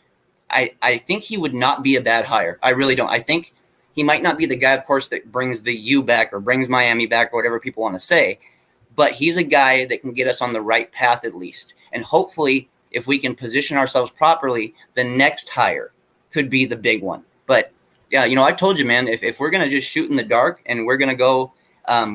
I think he would not be a bad hire. I really don't. I think he might not be the guy, of course, that brings the U back or brings Miami back or whatever people want to say, but he's a guy that can get us on the right path at least. And hopefully, if we can position ourselves properly, the next hire could be the big one. But yeah, I told you, man, if we're going to just shoot in the dark and we're going to go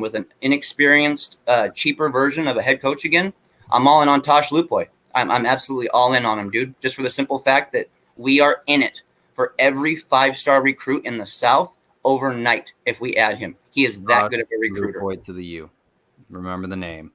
with an inexperienced, cheaper version of a head coach again, I'm all in on Tosh Lupoy. I'm absolutely all in on him, dude, just for the simple fact that we are in it for every 5-star recruit in the South overnight if we add him. He is that good of a recruiter. Lupoy to the U. Remember the name.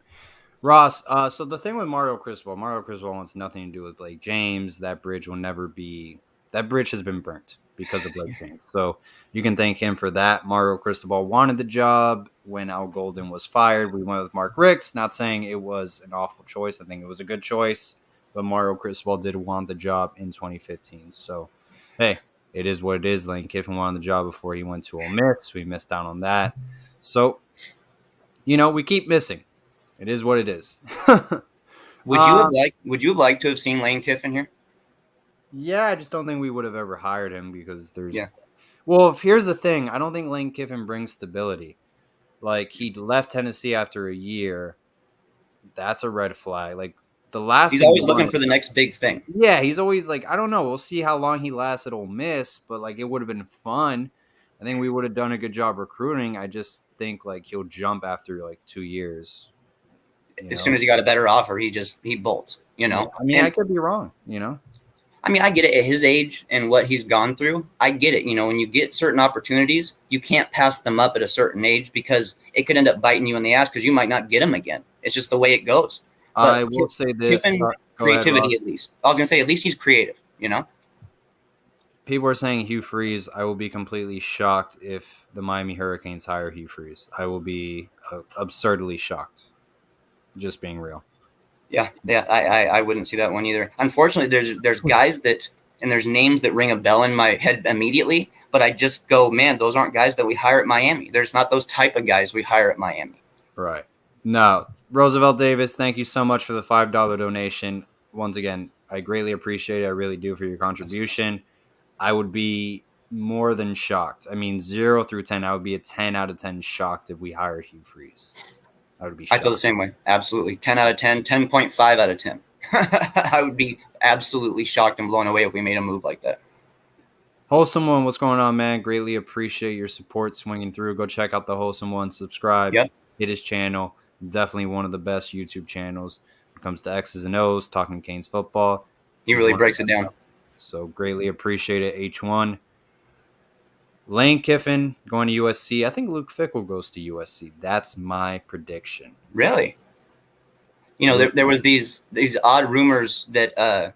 Ross, so the thing with Mario Cristobal wants nothing to do with Blake James. That bridge has been burnt because of Blake James. So you can thank him for that. Mario Cristobal wanted the job when Al Golden was fired. We went with Mark Richt. Not saying it was an awful choice. I think it was a good choice. But Mario Cristobal did want the job in 2015. So, hey, it is what it is. Lane Kiffin wanted the job before he went to Ole Miss. We missed out on that. So, we keep missing. It is what it is. Would you have liked to have seen Lane Kiffin here? Yeah, I just don't think we would have ever hired him because there's. Yeah. Well, here's the thing. I don't think Lane Kiffin brings stability. Like, he left Tennessee after a year. That's a red flag. Like, he's always looking for the next big thing. Yeah, he's always like, I don't know. We'll see how long he lasts at Ole Miss, but like, it would have been fun. I think we would have done a good job recruiting. I just think like he'll jump after like 2 years. As soon as he got a better offer, he bolts. I mean, I could be wrong. I mean, I get it at his age and what he's gone through. I get it. When you get certain opportunities, you can't pass them up at a certain age because it could end up biting you in the ass because you might not get them again. It's just the way it goes. But I will say this. Creativity, at least. I was going to say, at least he's creative, People are saying Hugh Freeze. I will be completely shocked if the Miami Hurricanes hire Hugh Freeze. I will be absurdly shocked. Just being real. Yeah, I wouldn't see that one either. Unfortunately, there's guys that and there's names that ring a bell in my head immediately, but I just go, man, those aren't guys that we hire at Miami. There's not those type of guys we hire at Miami. Right. No, Roosevelt Davis, thank you so much for the $5 donation. Once again, I greatly appreciate it. I really do for your contribution. I would be more than shocked. I mean, 0 through 10, I would be a 10 out of 10 shocked if we hired Hugh Freeze. I would be shocked. I feel the same way. Absolutely. 10 out of 10, 10.5 out of 10. I would be absolutely shocked and blown away if we made a move like that. Wholesome One, what's going on, man? Greatly appreciate your support swinging through. Go check out the Wholesome One. Subscribe. Yep. Hit his channel. Definitely one of the best YouTube channels when it comes to X's and O's, talking Canes football. He really breaks it down. So greatly appreciate it, H1. Lane Kiffin going to USC. I think Luke Fickell goes to USC. That's my prediction. Really? You know, there was these odd rumors that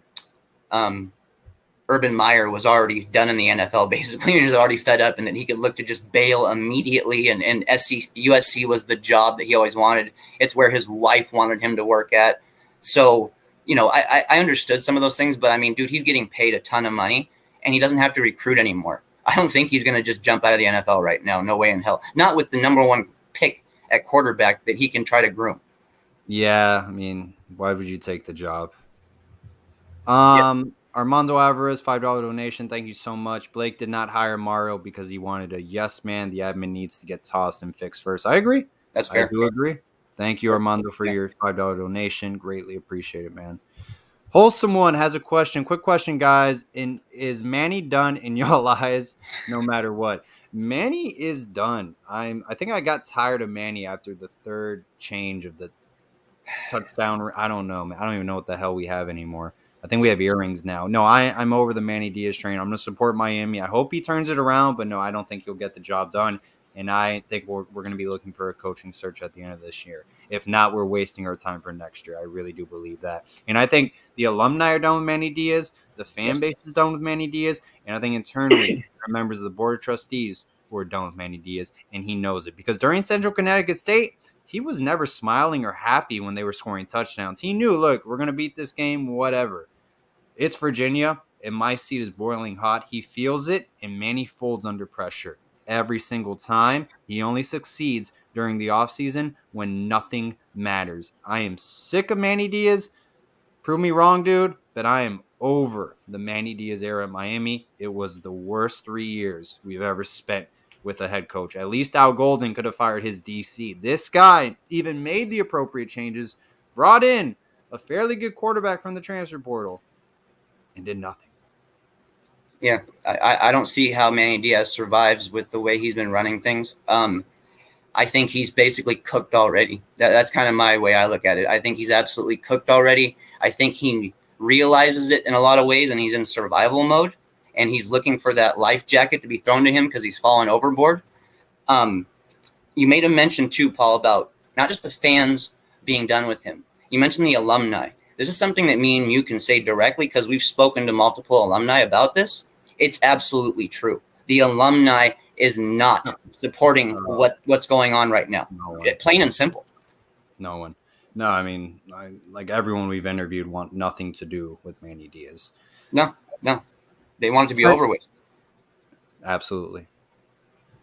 Urban Meyer was already done in the NFL, basically, and he was already fed up, and that he could look to just bail immediately. And USC was the job that he always wanted. It's where his wife wanted him to work at. So, you know, I understood some of those things, but I mean, dude, he's getting paid a ton of money, and he doesn't have to recruit anymore. I don't think he's going to just jump out of the NFL right now. No way in hell. Not with the number one pick at quarterback that he can try to groom. Yeah, I mean, why would you take the job? Armando Alvarez, $5 donation. Thank you so much. Blake did not hire Mario because he wanted a yes man. The admin needs to get tossed and fixed first. I agree. That's fair. I do agree. Thank you, Armando, for your $5 donation. Greatly appreciate it, man. Wholesome One has a question. Quick question, guys. Is Manny done in y'all eyes no matter what? Manny is done. I think I got tired of Manny after the third change of the touchdown. I don't know, man. I don't even know what the hell we have anymore. I think we have earrings now. No, I'm over the Manny Diaz train. I'm going to support Miami. I hope he turns it around, but no, I don't think he'll get the job done. And I think we're going to be looking for a coaching search at the end of this year. If not, we're wasting our time for next year. I really do believe that. And I think the alumni are done with Manny Diaz. The fan base is done with Manny Diaz. And I think internally, our members of the board of trustees who are done with Manny Diaz. And he knows it. Because during Central Connecticut State, he was never smiling or happy when they were scoring touchdowns. He knew, look, we're going to beat this game, whatever. It's Virginia, and my seat is boiling hot. He feels it, and Manny folds under pressure every single time. He only succeeds during the offseason when nothing matters. I am sick of Manny Diaz. Prove me wrong, dude, but I am over the Manny Diaz era at Miami. It was the worst 3 years we've ever spent with a head coach. At least Al Golden could have fired his DC. This guy even made the appropriate changes, brought in a fairly good quarterback from the transfer portal, and did nothing. Yeah, I don't see how Manny Diaz survives with the way he's been running things. I think he's basically cooked already. That's kind of my way I look at it. I think he's absolutely cooked already. I think he realizes it in a lot of ways, and he's in survival mode, and he's looking for that life jacket to be thrown to him because he's fallen overboard. You made a mention too, Paul, about not just the fans being done with him. You mentioned the alumni. This is something that me and you can say directly because we've spoken to multiple alumni about this. It's absolutely true. The alumni is not supporting what's going on right now. No, plain and simple. No one. No, I mean, like everyone we've interviewed want nothing to do with Manny Diaz. No. They want it to be over with. Absolutely.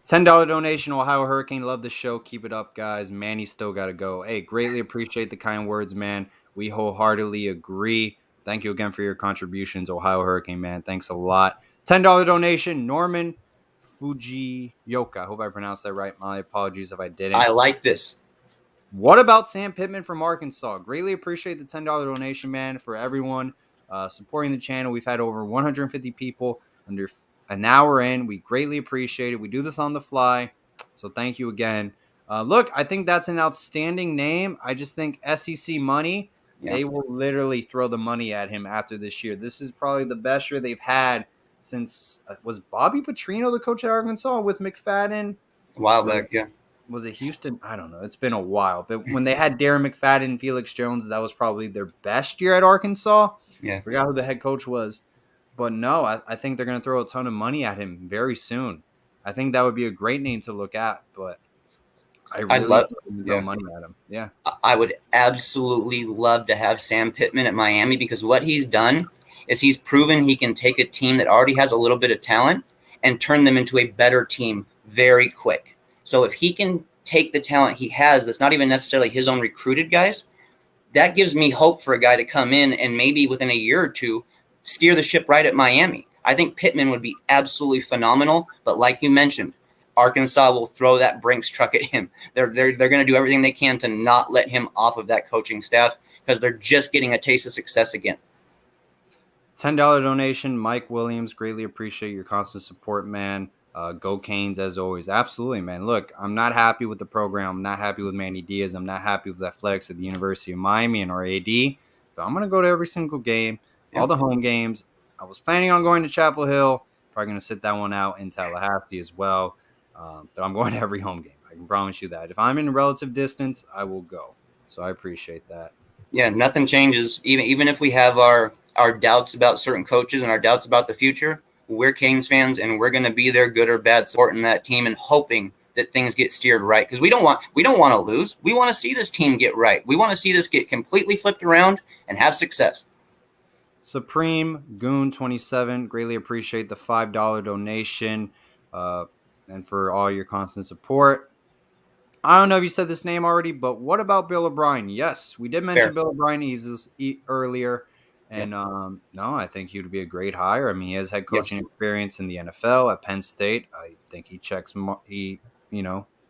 $10 donation, Ohio Hurricane. Love the show. Keep it up, guys. Manny's still got to go. Hey, greatly appreciate the kind words, man. We wholeheartedly agree. Thank you again for your contributions, Ohio Hurricane, man. Thanks a lot. $10 donation, Norman Fujioka. I hope I pronounced that right. My apologies if I didn't. I like this. What about Sam Pittman from Arkansas? Greatly appreciate the $10 donation, man, for everyone supporting the channel. We've had over 150 people under an hour in. We greatly appreciate it. We do this on the fly, so thank you again. Look, I think that's an outstanding name. I just think SEC money, they will literally throw the money at him after this year. This is probably the best year they've had since was Bobby Petrino the coach at Arkansas with McFadden? A while back, yeah. Was it Houston? I don't know. It's been a while. But when they had Darren McFadden and Felix Jones, that was probably their best year at Arkansas. Yeah. I forgot who the head coach was. But no, I think they're going to throw a ton of money at him very soon. I think that would be a great name to look at, but I really love to throw money at him. Yeah. I would absolutely love to have Sam Pittman at Miami because what he's done is he's proven he can take a team that already has a little bit of talent and turn them into a better team very quick. So if he can take the talent he has that's not even necessarily his own recruited guys, that gives me hope for a guy to come in and maybe within a year or two steer the ship right at Miami. I think Pittman would be absolutely phenomenal, but like you mentioned, Arkansas will throw that Brinks truck at him. They're going to do everything they can to not let him off of that coaching staff because they're just getting a taste of success again. $10 donation, Mike Williams. Greatly appreciate your constant support, man. Go Canes as always. Absolutely, man. Look, I'm not happy with the program. I'm not happy with Manny Diaz. I'm not happy with athletics at the University of Miami and our AD. But I'm going to go to every single game, all the home games. I was planning on going to Chapel Hill. Probably going to sit that one out in Tallahassee as well. But I'm going to every home game. I can promise you that. If I'm in relative distance, I will go. So I appreciate that. Yeah, nothing changes. Even if we have our doubts about certain coaches and our doubts about the future, we're Canes fans, and we're going to be there, good or bad, supporting that team and hoping that things get steered right. Because we don't want to lose. We want to see this team get right. We want to see this get completely flipped around and have success. Supreme Goon 27, greatly appreciate the $5 donation and for all your constant support. I don't know if you said this name already, but what about Bill O'Brien? Yes, we did mention Bill O'Brien earlier. And no, I think he would be a great hire. I mean, he has head coaching experience in the NFL at Penn State. I think he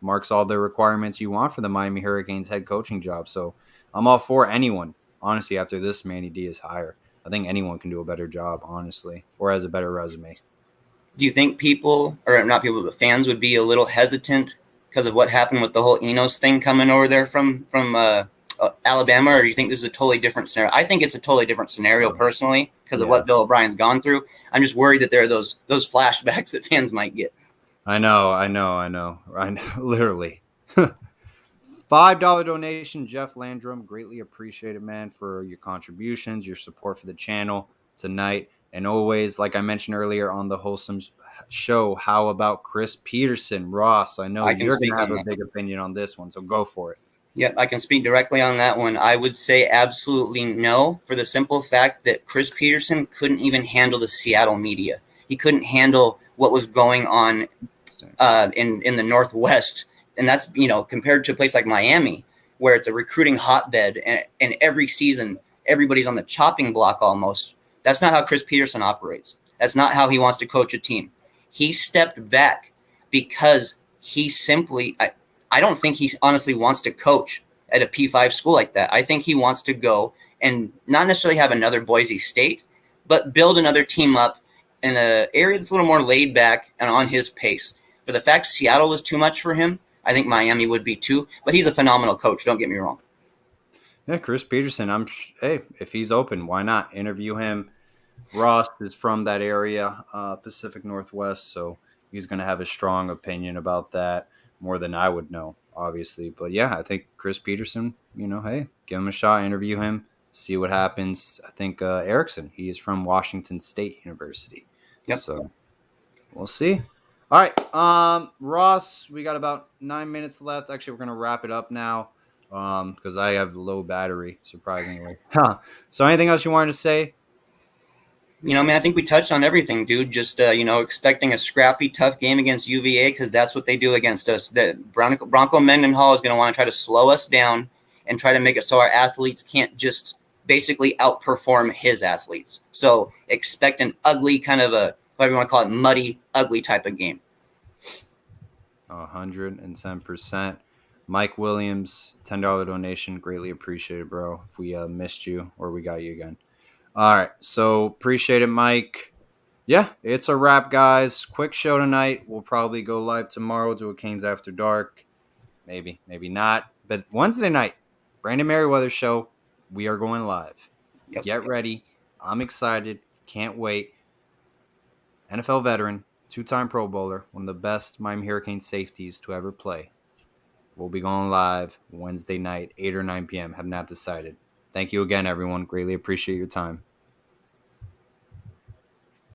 marks all the requirements you want for the Miami Hurricanes head coaching job. So I'm all for anyone, honestly, after this Manny Diaz hire. I think anyone can do a better job, honestly, or has a better resume. Do you think the fans would be a little hesitant because of what happened with the whole Enos thing coming over there from Alabama, or do you think this is a totally different scenario? I think it's a totally different scenario personally because of what Bill O'Brien's gone through. I'm just worried that there are those flashbacks that fans might get. I know. Literally. $5 donation, Jeff Landrum. Greatly appreciated, man, for your contributions, your support for the channel tonight. And always, like I mentioned earlier on the Wholesome Show, how about Chris Peterson? Ross, I know you're going to have a big opinion on this one, so go for it. Yep, I can speak directly on that one. I would say absolutely no, for the simple fact that Chris Peterson couldn't even handle the Seattle media. He couldn't handle what was going on in the Northwest. And that's, compared to a place like Miami, where it's a recruiting hotbed and every season everybody's on the chopping block almost. That's not how Chris Peterson operates. That's not how he wants to coach a team. He stepped back because he simply I don't think he honestly wants to coach at a P5 school like that. I think he wants to go and not necessarily have another Boise State, but build another team up in an area that's a little more laid back and on his pace. For the fact Seattle was too much for him, I think Miami would be too, but he's a phenomenal coach. Don't get me wrong. Yeah, Chris Peterson, if he's open, why not interview him? Ross is from that area, Pacific Northwest, so he's going to have a strong opinion about that, more than I would know, obviously. But yeah, I think Chris Peterson, hey, give him a shot, interview him, see what happens. I think Erickson, he is from Washington State University. Yep. So we'll see. All right, Ross, we got about 9 minutes left. Actually, we're going to wrap it up now because I have low battery, surprisingly. So anything else you wanted to say? I think we touched on everything, dude. Just, expecting a scrappy, tough game against UVA because that's what they do against us. The Bronco Mendenhall is going to want to try to slow us down and try to make it so our athletes can't just basically outperform his athletes. So expect an ugly kind of whatever you want to call it, muddy, ugly type of game. 110%. Mike Williams, $10 donation. Greatly appreciated, bro. If we missed you or we got you again. All right, so appreciate it, Mike. Yeah, it's a wrap, guys. Quick show tonight. We'll probably go live tomorrow, do a Canes After Dark. Maybe not. But Wednesday night, Brandon Merriweather show, we are going live. Yep. Get ready. I'm excited. Can't wait. NFL veteran, two-time Pro Bowler, one of the best Miami Hurricanes safeties to ever play. We'll be going live Wednesday night, 8 or 9 p.m. Have not decided. Thank you again, everyone. Greatly appreciate your time.